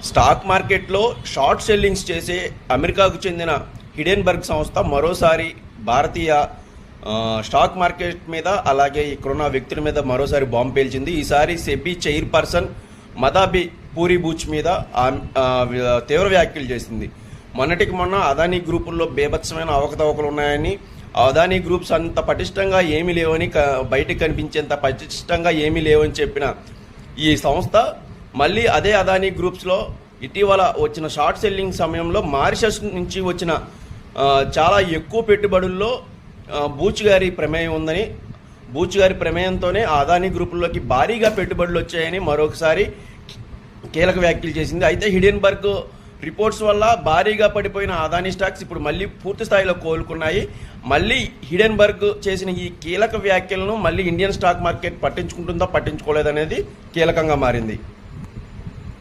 Stock మార్కెట్లో short sellings చేసే అమెరికాకు చెందిన హిడెన్బర్గ్ సంస్థ మరోసారి భారతీయ స్టాక్ మార్కెట్ మీద అలాగే ఇక్కడున్న వ్యక్తుల మీద మరోసారి బాంబు పేల్చింది. ఈసారి సెబీ చైర్పర్సన్ మదాబి పూరిబూచ్ మీద తీవ్ర వ్యాఖ్యలు చేసింది. మొన్నటికి మొన్న అదానీ గ్రూపుల్లో బేభత్సమైన అవకతవకలు ఉన్నాయని, అదానీ గ్రూప్స్ అంత పటిష్టంగా ఏమీ లేవని, బయటకు కనిపించేంత పటిష్టంగా ఏమీ లేవని చెప్పిన ఈ సంస్థ మళ్ళీ అదే అదానీ గ్రూప్స్లో ఇటీవల వచ్చిన షార్ట్ సెల్లింగ్ సమయంలో మారిషస్ నుంచి వచ్చిన చాలా ఎక్కువ పెట్టుబడుల్లో బూచ్ గారి ప్రమేయం ఉందని, బూచ్ గారి ప్రమేయంతోనే అదానీ గ్రూపుల్లోకి భారీగా పెట్టుబడులు వచ్చాయని మరొకసారి కీలక వ్యాఖ్యలు చేసింది. అయితే హిడెన్బర్గ్ రిపోర్ట్స్ వల్ల భారీగా పడిపోయిన అదానీ స్టాక్స్ ఇప్పుడు మళ్ళీ పూర్తి స్థాయిలో కోలుకున్నాయి. మళ్ళీ హిడెన్బర్గ్ చేసిన ఈ కీలక వ్యాఖ్యలను మళ్ళీ ఇండియన్ స్టాక్ మార్కెట్ పట్టించుకుంటుందో పట్టించుకోలేదనేది కీలకంగా మారింది.